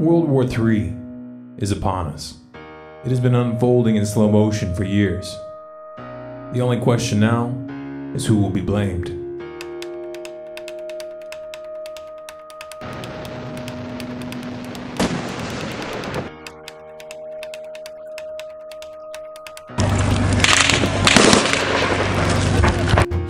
World War III is upon us. It has been unfolding in slow motion for years. The only question now is who will be blamed.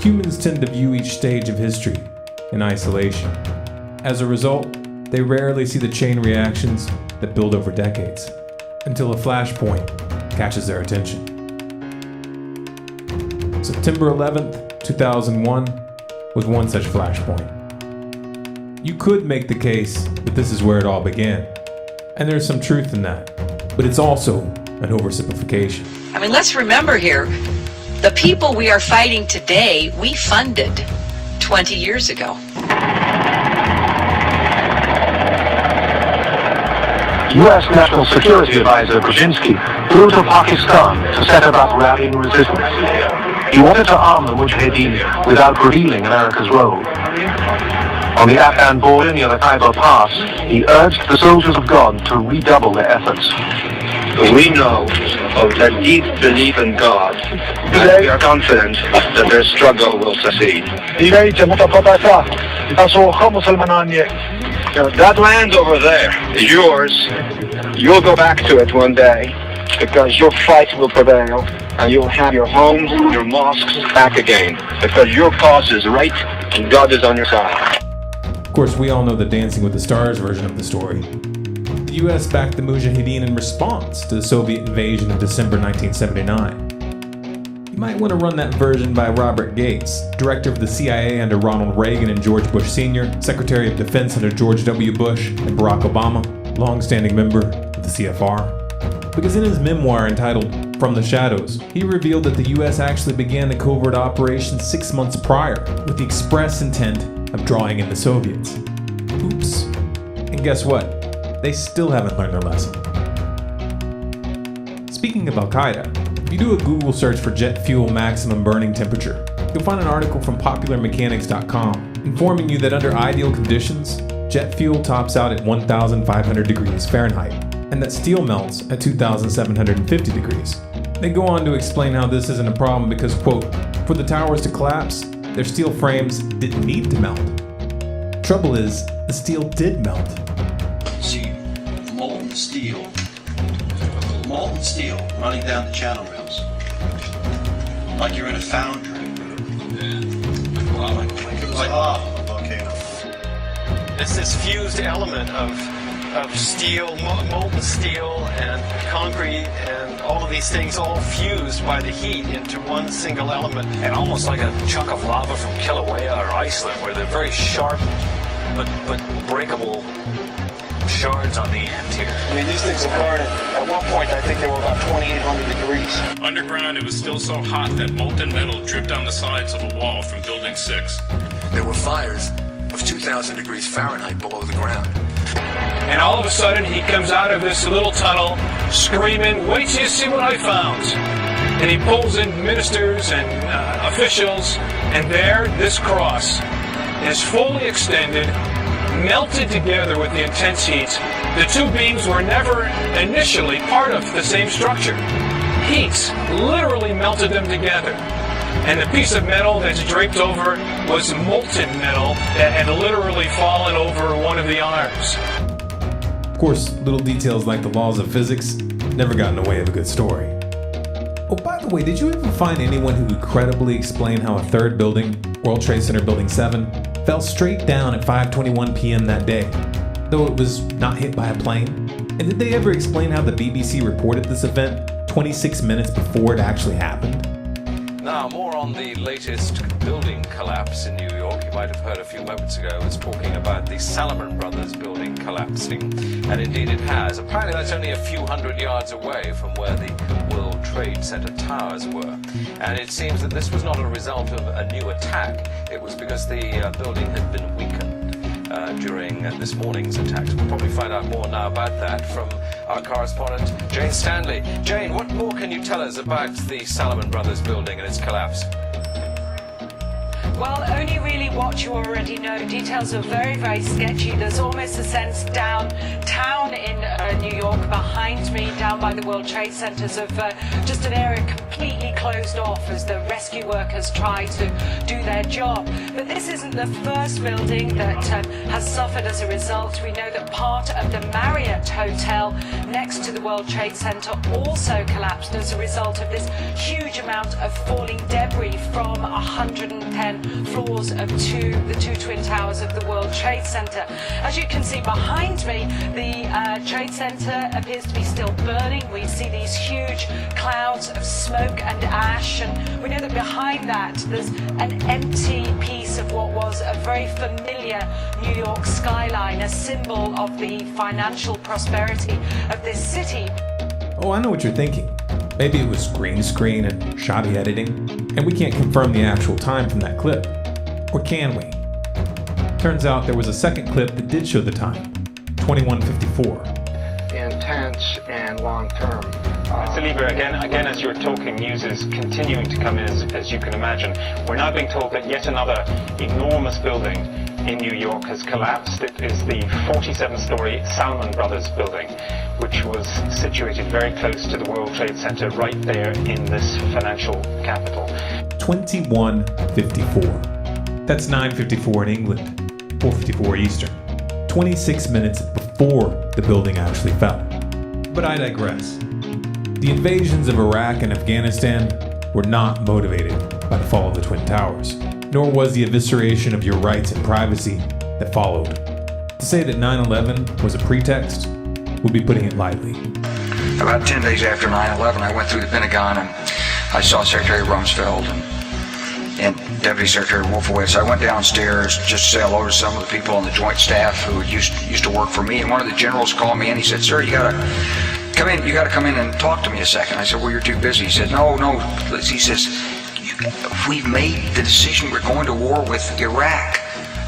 Humans tend to view each stage of history in isolation. As a result, they rarely see the chain reactions that build over decades, until a flashpoint catches their attention. September 11th, 2001 was one such flashpoint. You could make the case that this is where it all began, and there's some truth in that, but it's also an oversimplification. I mean, let's remember here, the people we are fighting today, we funded 20 years ago. U.S. National Security Advisor Brzezinski flew to Pakistan to set about rallying resistance. He wanted to arm the Mujahideen without revealing America's role. On the Afghan border near the Khyber Pass, he urged the soldiers of God to redouble their efforts. We know of their deep belief in God, and we are confident that their struggle will succeed. That land over there is yours. You'll go back to it one day, because your fight will prevail, and you'll have your homes, your mosques back again, because your cause is right, and God is on your side. Of course, we all know the Dancing with the Stars version of the story. The US backed the Mujahideen in response to the Soviet invasion of December 1979. You might want to run that version by Robert Gates, director of the CIA under Ronald Reagan and George Bush Sr., Secretary of Defense under George W. Bush and Barack Obama, long-standing member of the CFR. Because in his memoir entitled From the Shadows, he revealed that the US actually began the covert operation 6 months prior with the express intent of drawing in the Soviets. Oops. And guess what? They still haven't learned their lesson. Speaking of Al-Qaeda, if you do a Google search for jet fuel maximum burning temperature, you'll find an article from popularmechanics.com informing you that under ideal conditions, jet fuel tops out at 1,500 degrees Fahrenheit, and that steel melts at 2,750 degrees. They go on to explain how this isn't a problem because, quote, for the towers to collapse, their steel frames didn't need to melt. Trouble is, the steel did melt. See molten steel running down the channel rails, like you're in a foundry. Like a volcano. It's this fused element of steel, molten steel and concrete and all of these things all fused by the heat into one single element. And almost like a chunk of lava from Kilauea or Iceland, where they're very sharp but breakable shards on the end here. I mean, these things are burning. At one point, I think they were about 2,800 degrees. Underground, it was still so hot that molten metal dripped down the sides of a wall from Building 6. There were fires of 2,000 degrees Fahrenheit below the ground. And all of a sudden, he comes out of this little tunnel screaming, "Wait till you see what I found." And he pulls in ministers and officials, and there, this cross is fully extended, melted together with the intense heat. The two beams were never initially part of the same structure. Heat literally melted them together. And the piece of metal that's draped over was molten metal that had literally fallen over one of the arms. Of course, little details like the laws of physics never got in the way of a good story. Oh, by the way, did you ever find anyone who could credibly explain how a third building, World Trade Center Building 7, fell straight down at 5:21 p.m. that day, though it was not hit by a plane? And did they ever explain how the BBC reported this event 26 minutes before it actually happened? Now, more on the latest building collapse in New York. You might have heard a few moments ago I was talking about the Salomon Brothers building collapsing, and indeed it has. Apparently that's only a few hundred yards away from where the World Trade Center towers were. And it seems that this was not a result of a new attack. It was because the building had been weakened during this morning's attacks. We'll probably find out more now about that from our correspondent, Jane Stanley. Jane, what more can you tell us about the Salomon Brothers building and its collapse? Well, only really what you already know. Details are very, very sketchy. There's almost a sense downtown in New York behind me, down by the World Trade Centers, of just an area completely closed off as the rescue workers try to do their job. But this isn't the first building that has suffered as a result. We know that part of the Marriott Hotel next to the World Trade Center also collapsed as a result of this huge amount of falling debris from 110 floors of the two twin towers of the World Trade Center. As you can see behind me, the Trade Center appears to be still burning. We see these huge clouds of smoke and ash, and we know that behind that there's an empty piece of what was a very familiar New York skyline, a symbol of the financial prosperity of this city. Oh, I know what you're thinking. Maybe it was green screen and shoddy editing, and we can't confirm the actual time from that clip. Or can we? Turns out there was a second clip that did show the time, 21:54. Intense and long term. Mr. Lieber, again, as you're talking, news is continuing to come in, as you can imagine. We're now being told that yet another enormous building in New York has collapsed. It is the 47-story Salomon Brothers building, which was situated very close to the World Trade Center, right there in this financial capital. 21:54. That's 9:54 in England, 4:54 Eastern. 26 minutes before the building actually fell. But I digress. The invasions of Iraq and Afghanistan were not motivated by the fall of the Twin Towers, nor was the evisceration of your rights and privacy that followed. To say that 9/11 was a pretext would be putting it lightly. About 10 days after 9/11, I went through the Pentagon and I saw Secretary Rumsfeld and Deputy Secretary Wolfowitz. I went downstairs just to say hello to some of the people on the Joint Staff who used to work for me, and one of the generals called me and he said, "Sir, you gotta come in and talk to me a second." I said, "Well, you're too busy." He said, No. He says, "We've made the decision. We're going to war with Iraq."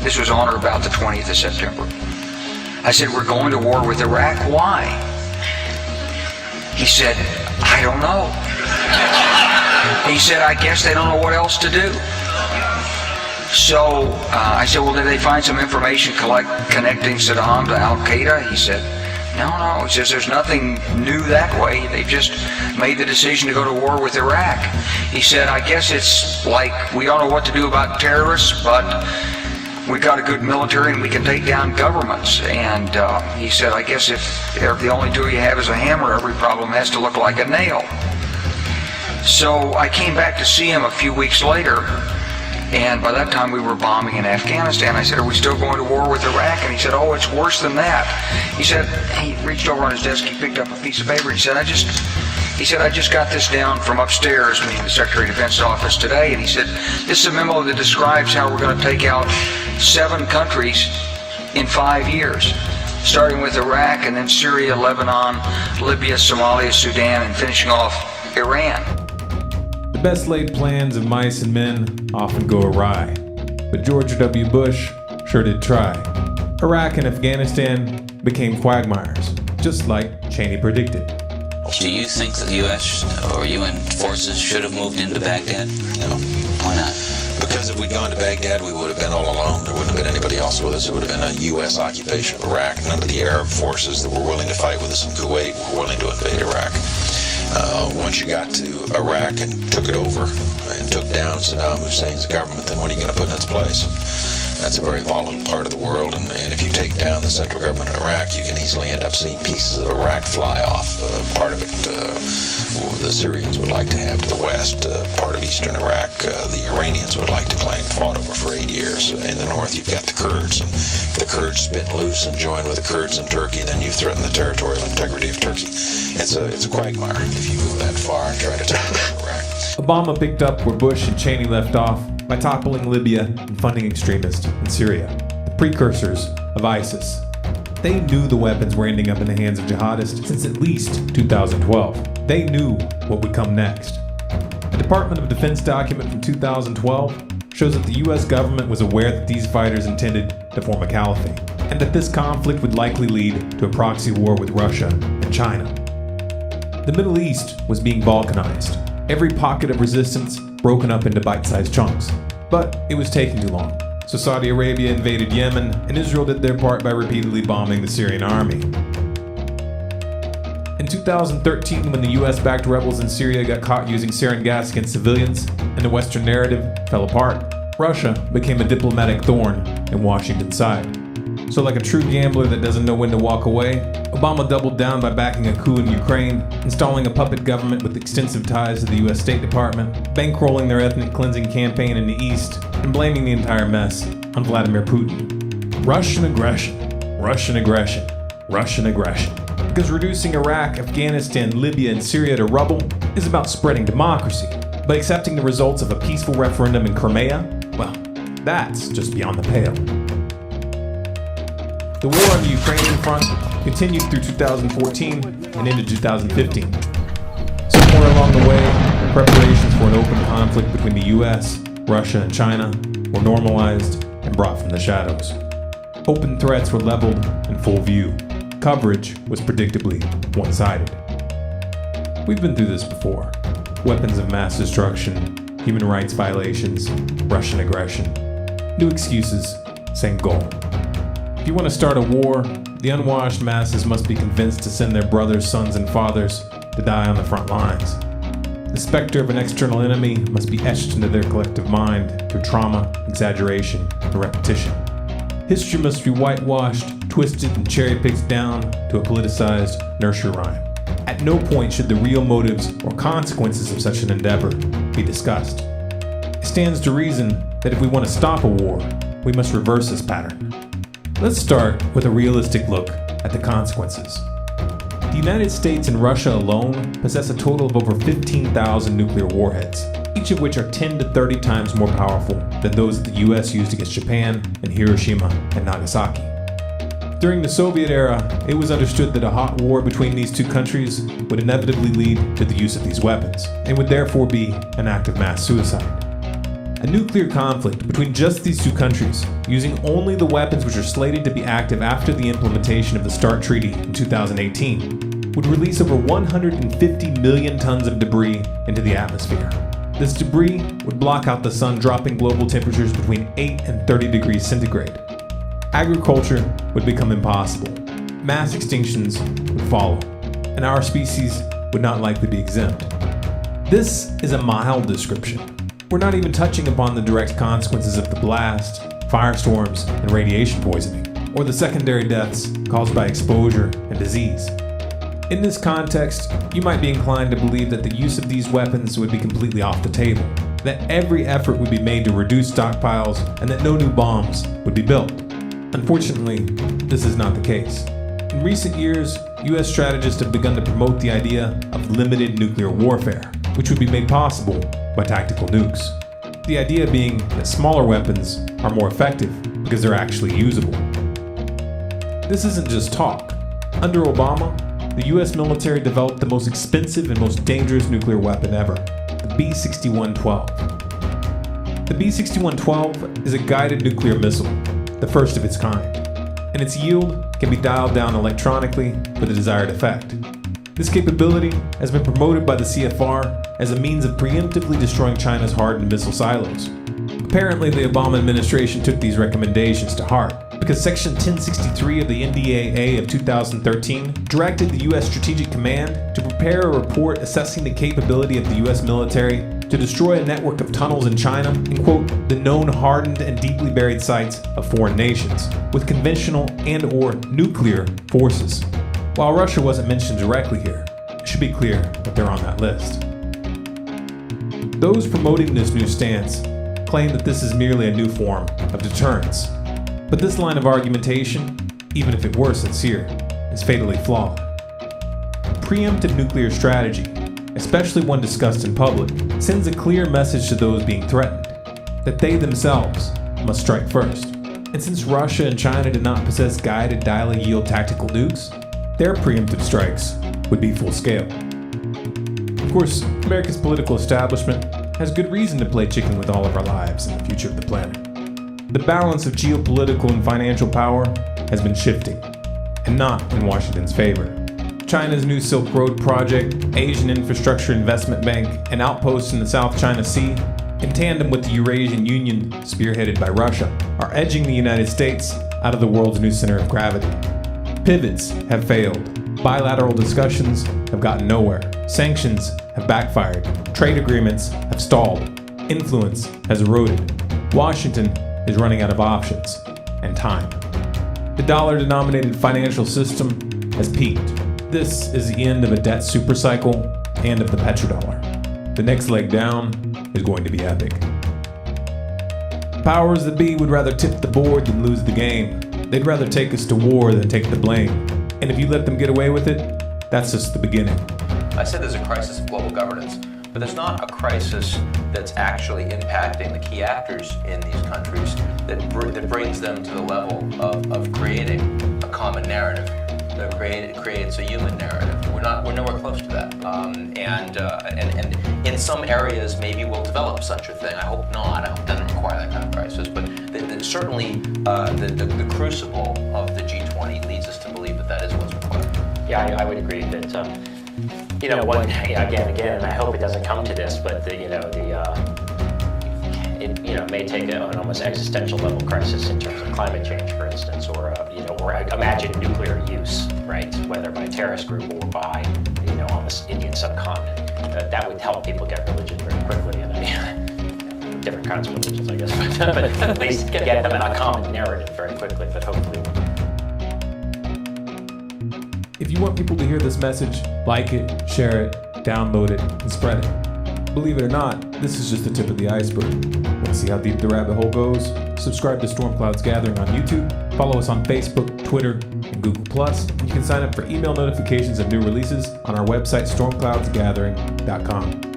This was on or about the 20th of September. I said, "We're going to war with Iraq. Why?" He said, "I don't know." He said, "I guess they don't know what else to do." So I said, "Well, did they find some information connecting Saddam to Al-Qaeda?" He said, No. He says, "There's nothing new that way. They've just made the decision to go to war with Iraq." He said, "I guess it's like we don't know what to do about terrorists, but we got a good military and we can take down governments." And he said, "I guess if the only tool you have is a hammer, every problem has to look like a nail." So I came back to see him a few weeks later, and by that time we were bombing in Afghanistan. I said, "Are we still going to war with Iraq?" And he said, "Oh, it's worse than that." He said, he reached over on his desk, he picked up a piece of paper, he said, I just got this down from upstairs, meaning the Secretary of Defense office today, and he said, "This is a memo that describes how we're going to take out 7 countries in 5 years, starting with Iraq and then Syria, Lebanon, Libya, Somalia, Sudan, and finishing off Iran." The best laid plans of mice and men often go awry, but George W. Bush sure did try. Iraq and Afghanistan became quagmires, just like Cheney predicted. Do you think that the U.S. or UN forces should have moved into Baghdad? No. Why not? Because if we'd gone to Baghdad, we would have been all alone. There wouldn't have been anybody else with us. It would have been a U.S. occupation of Iraq. None of the Arab forces that were willing to fight with us in Kuwait were willing to invade Iraq. Once you got to Iraq and took it over and took down Saddam Hussein's government, then what are you going to put in its place? That's a very volatile part of the world, and if you take down the central government of Iraq, you can easily end up seeing pieces of Iraq fly off. Part of it the Syrians would like to have to the west. Part of eastern Iraq, the Iranians would like to claim fought over for 8 years. In the north, you've got the Kurds, and if the Kurds spin loose and join with the Kurds in Turkey, then you threaten the territorial integrity of Turkey. It's a quagmire if you go that far and try to take down Iraq. Obama picked up where Bush and Cheney left off by toppling Libya and funding extremists in Syria, the precursors of ISIS. They knew the weapons were ending up in the hands of jihadists since at least 2012. They knew what would come next. A Department of Defense document from 2012 shows that the US government was aware that these fighters intended to form a caliphate, and that this conflict would likely lead to a proxy war with Russia and China. The Middle East was being balkanized, every pocket of resistance broken up into bite-sized chunks. But it was taking too long. So Saudi Arabia invaded Yemen, and Israel did their part by repeatedly bombing the Syrian army. In 2013, when the US-backed rebels in Syria got caught using sarin gas against civilians, and the Western narrative fell apart, Russia became a diplomatic thorn in Washington's side. So like a true gambler that doesn't know when to walk away, Obama doubled down by backing a coup in Ukraine, installing a puppet government with extensive ties to the US State Department, bankrolling their ethnic cleansing campaign in the East, and blaming the entire mess on Vladimir Putin. Russian aggression, Russian aggression, Russian aggression. Because reducing Iraq, Afghanistan, Libya, and Syria to rubble is about spreading democracy. But accepting the results of a peaceful referendum in Crimea, well, that's just beyond the pale. The war on the Ukrainian front continued through 2014 and into 2015. Somewhere along the way, preparations for an open conflict between the US, Russia, and China were normalized and brought from the shadows. Open threats were leveled in full view. Coverage was predictably one-sided. We've been through this before. Weapons of mass destruction, human rights violations, Russian aggression. New excuses, same goal. If you want to start a war, the unwashed masses must be convinced to send their brothers, sons, and fathers to die on the front lines. The specter of an external enemy must be etched into their collective mind through trauma, exaggeration, and repetition. History must be whitewashed, twisted, and cherry-picked down to a politicized nursery rhyme. At no point should the real motives or consequences of such an endeavor be discussed. It stands to reason that if we want to stop a war, we must reverse this pattern. Let's start with a realistic look at the consequences. The United States and Russia alone possess a total of over 15,000 nuclear warheads, each of which are 10 to 30 times more powerful than those that the US used against Japan and Hiroshima and Nagasaki. During the Soviet era, it was understood that a hot war between these two countries would inevitably lead to the use of these weapons, and would therefore be an act of mass suicide. A nuclear conflict between just these two countries, using only the weapons which are slated to be active after the implementation of the START Treaty in 2018, would release over 150 million tons of debris into the atmosphere. This debris would block out the sun, dropping global temperatures between 8 and 30 degrees centigrade. Agriculture would become impossible. Mass extinctions would follow, and our species would not likely be exempt. This is a mild description. We're not even touching upon the direct consequences of the blast, firestorms, and radiation poisoning, or the secondary deaths caused by exposure and disease. In this context, you might be inclined to believe that the use of these weapons would be completely off the table, that every effort would be made to reduce stockpiles, and that no new bombs would be built. Unfortunately, this is not the case. In recent years, US strategists have begun to promote the idea of limited nuclear warfare, which would be made possible by tactical nukes. The idea being that smaller weapons are more effective because they're actually usable. This isn't just talk. Under Obama, the US military developed the most expensive and most dangerous nuclear weapon ever, the B-6112. The B-6112 is a guided nuclear missile, the first of its kind, and its yield can be dialed down electronically for the desired effect. This capability has been promoted by the CFR as a means of preemptively destroying China's hardened missile silos. Apparently, the Obama administration took these recommendations to heart, because Section 1063 of the NDAA of 2013 directed the U.S. Strategic Command to prepare a report assessing the capability of the U.S. military to destroy a network of tunnels in China and, quote, the known hardened and deeply buried sites of foreign nations, with conventional and/or nuclear forces. While Russia wasn't mentioned directly here, it should be clear that they're on that list. Those promoting this new stance claim that this is merely a new form of deterrence. But this line of argumentation, even if it were sincere, is fatally flawed. Preemptive nuclear strategy, especially one discussed in public, sends a clear message to those being threatened, that they themselves must strike first. And since Russia and China did not possess guided dial-a-yield tactical nukes, their preemptive strikes would be full scale. Of course, America's political establishment has good reason to play chicken with all of our lives and the future of the planet. The balance of geopolitical and financial power has been shifting, and not in Washington's favor. China's new Silk Road project, Asian Infrastructure Investment Bank, and outposts in the South China Sea in tandem with the Eurasian Union spearheaded by Russia, are edging the United States out of the world's new center of gravity. Pivots have failed. Bilateral discussions have gotten nowhere. Sanctions have backfired. Trade agreements have stalled. Influence has eroded. Washington is running out of options and time. The dollar-denominated financial system has peaked. This is the end of a debt supercycle and of the petrodollar. The next leg down is going to be epic. Powers that be would rather tip the board than lose the game. They'd rather take us to war than take the blame. And if you let them get away with it, that's just the beginning. I said there's a crisis of global governance, but there's not a crisis that's actually impacting the key actors in these countries that brings them to the level of creating a common narrative, that creates a human narrative. We're nowhere close to that. And in some areas, maybe we'll develop such a thing. I hope not. I hope it doesn't require that kind of crisis. But certainly, the crucible of the G20 leads us to believe that that is what's required. Yeah, I would agree that. Again, and I hope it doesn't come to this, but it may take an almost existential level crisis in terms of climate change, for instance, or imagine nuclear use, right? Whether by a terrorist group or by, on the Indian subcontinent, that would help people get religion very quickly, and different kinds of religions, I guess, but at least get them in a common narrative very quickly, but hopefully. If you want people to hear this message, like it, share it, download it, and spread it. Believe it or not, this is just the tip of the iceberg. Want to see how deep the rabbit hole goes? Subscribe to Storm Clouds Gathering on YouTube, follow us on Facebook, Twitter, and Google+, and you can sign up for email notifications of new releases on our website, stormcloudsgathering.com.